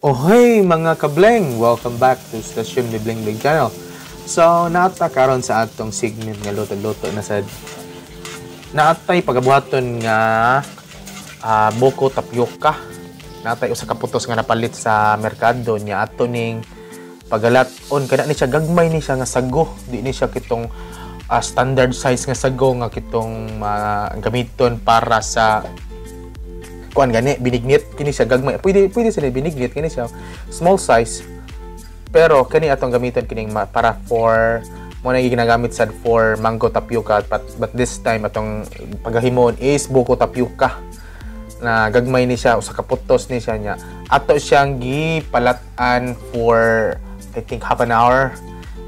Ohay mga kableng! Welcome back to Stasyon ni Bling Bling Channel. So, naata karon sa atong segment nga luto-luto na sad. Naatay pagabuhaton nga buko tapioca. Naatay usa ka putos nga napalit sa merkado niya ato ning pagalat-on kana ni siya gagmay ni siya nga sago. Di ni siya kitong standard size nga sago nga kitong gamiton para sa kuan gani binignit kini siya gagmay pwede sa binignit kini siya small size pero kani atong gamiton kining para for mo na ginagamit sad for mango tapioca but this time atong paghahimon is buko tapioca na gagmay ni siya usa ka putos ni siya nya ato siyang gipalatan for I think half an hour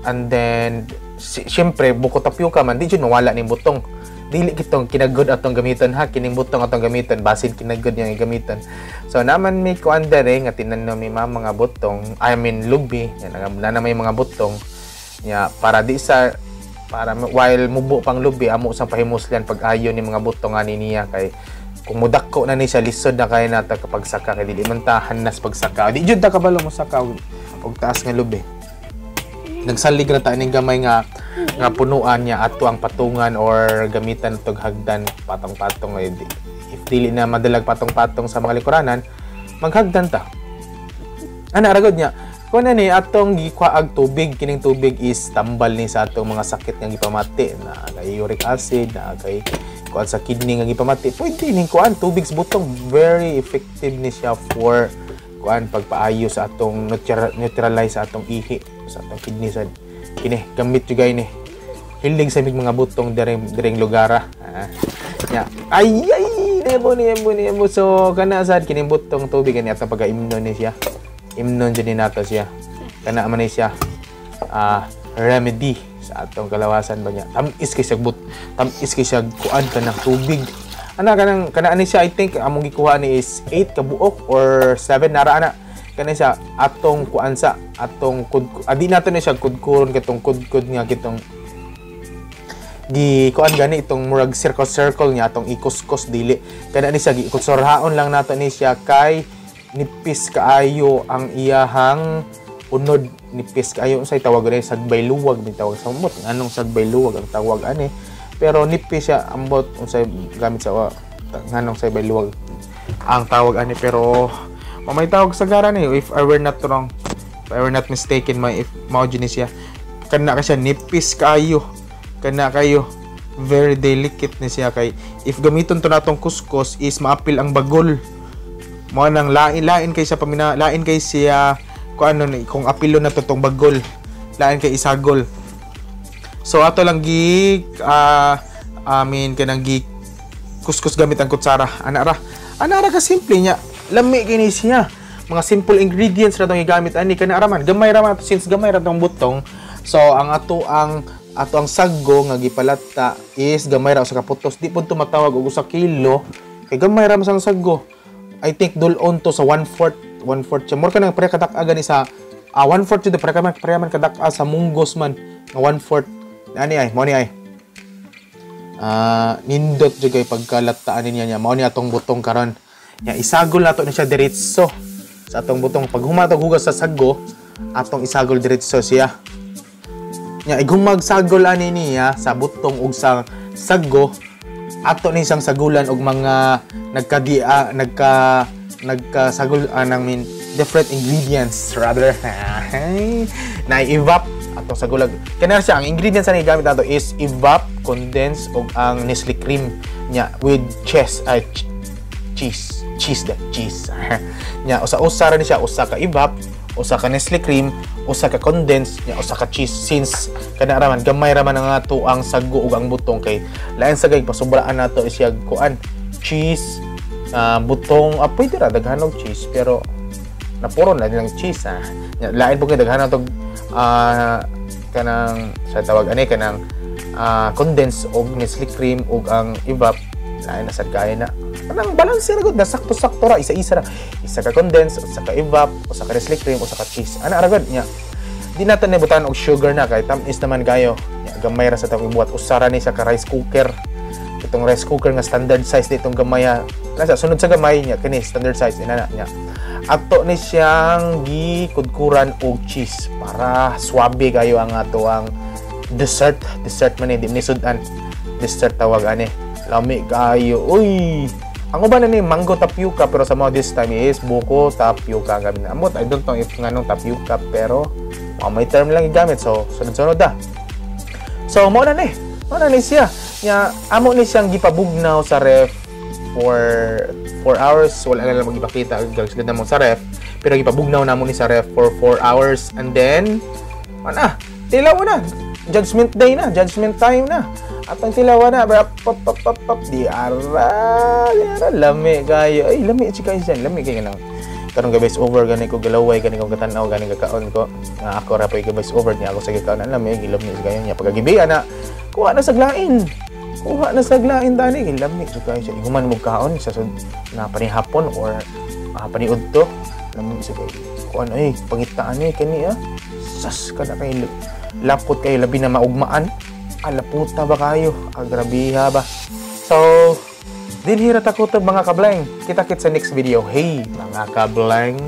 and then syempre buko tapioca man di jud mawala ning butong dili kitong kinagod atong gamiton ha kining butong atong gamiton basin kinagod yang gamiton so naman may kuan dere nga tinanong mi mga butong I mean lubi na may mga butong nya para di sa para while mubo pang lubi amo sang pahimuslan pag-ayo ni mga butong ani niya kay kung mudakko na ni siya lisod na kay nata kapag saka kay dili man ta hanas pagsaka di jud ta kabalo mo saka og taas nga lubi nagsalig na ta ning gamay nga punuan niya ato ang patungan or gamitan tog hagdan patong-patong if dili na madalag patong-patong sa mga likuranan maghagdan ta ana ragod niya kun ani atong gikuaag tubig kining tubig is tambal ni sa atong mga sakit nga gipamati na kay uric acid na kay kuan sa kidney nga gipamati pwede ning kuan tubig sa butong very effective ni siya for kuan pagpaayo sa atong neutralize sa atong ihi sa atong kidney sad kini gamit jud gay ni hilig sa mga butong direng lugar ay nemo so kana sad kining butong tubig ani atong pag-imnon ni siya imnon jud ni nato siya kana man ni siya remedy sa atong kalawasan ba niya tamis kay siya kuan kanang tubig ana kana ani siya I think among gikuha ni is 8 ka buok or 7 nara ana kana siya atong kuan sa atong adi nato ni siya kudkuron katong kudkud nga kitong gi kuan gani itong murag circle niya atong ikuskus dili kana ni siya gikusurahaon lang nato ni siya kay nipis kaayo ang iyahang unod nipis kaayo unsay tawag ni sagbay luwag ni tawag sa umot anong sagbay luwag ang tawag ani pero nipis siya ambot unsay gamit sa nganong sagbay luwag ang tawag ani pero may tawag sa garan ni if I were not wrong if I were not mistaken if mao siya kana ka siya nipis kaayo kana kayo very delicate ni siya kay if gamiton to natong kuskus is maapil ang bagol mo nang lain kay sa pamina lain kay siya kung ano ni kung apilo na totong bagol lain kay isagol so ato lang kanang gi kuskus gamit ang kutsara ana ra ka simple nya lami kini siya mga simple ingredients ra tong gigamit ani kana ra man gamay ra man since gamay ra tong butong so ang ato ang sago nga gipalata is gamay ra usa ka putos di pud to matawag og usa kilo kay gamay ra man sang sago I think dulon to sa 1/4 siya more kanang pre kadak gani sa 1/4 to the pre man kadak sa munggos man nga 1/4 ani ay mo ni ay nindot jud kay pagkalataan niya mao ni atong butong karon nya isagol nato na siya diretso sa atong butong pag humatog hugas sa sago atong isagol diretso siya nya ighumagsagol ani niya sa butong ug sa sago ato ni isang sagulan og mga nagkasagol anang different ingredients rather na evap atong sagulag kana siya ang ingredients ani gamit nato is evap condense og ang Nestle cream nya with cheese nya usa ra ni siya usa ka evap usa ka Nestle cream usa ka condense nya usa ka cheese since kana ra man gamay ra man ang ato ang sago ug ang butong kay lain sa gay pasubraan nato siya kuan cheese butong pwede ra daghanog cheese pero napuro na din ang cheese nya lain po kay daghanon tog kanang sa tawag ani kanang condense og Nestle cream ug ang evap lain na sad kay na kanang balance ra gud nasakto-sakto ra isa-isa ra isa ka condense usa ka evap usa ka Nestle cream usa ka cheese ana ra gud nya di nato ni butan og sugar na kay tamis naman kayo nya gamay ra sa tawag ibuhat usara ni sa ka rice cooker itong rice cooker nga standard size ditong gamay nasa sunod sa gamay niya kani standard size inana niya. Ato ni siyang gikudkuran og cheese para swabe kayo ang ato ang dessert man di sudan. Dessert tawag ani. Lami kayo. Uy. Ang uban na ni mango tapioca pero somehow this time is buko tapioca gamit na. Amot I don't know if nganong tapioca pero may term lang igamit so sunod-sunod da. So mo na ni siya. Nya amo ni siyang gipabugnaw sa ref for 4 hours. Wala na lang magipakita gagawin na mo sa ref pero gipabugnaw na mo ni sa ref for 4 hours and then tilaw na. Judgment day na, judgment time na. At ang tilawan na, pop, di ara, lami kayo. Ay, lami si kayo dyan, lami kayo na. Karong gabay over, gani ko galaway, gani ko katanaw, gani kakaon ko. Nga ako rapoy gabay over niya, ako sa kakaon, lami, lami si kayo niya. Pagkagibiya na, kuha na sa glain, tani, lami si kayo siya. Iguman mo kaon, sa na panihapon or paniud to, lami si kayo. Kuha na, pangitaan kani sas ka na kayo. Lapot kayo, labi na maugmaan. Alaputa ba kayo? Agrabiha ba? So, dinhira takot mga kablang. Kita-kit sa next video. Hey, mga kablang.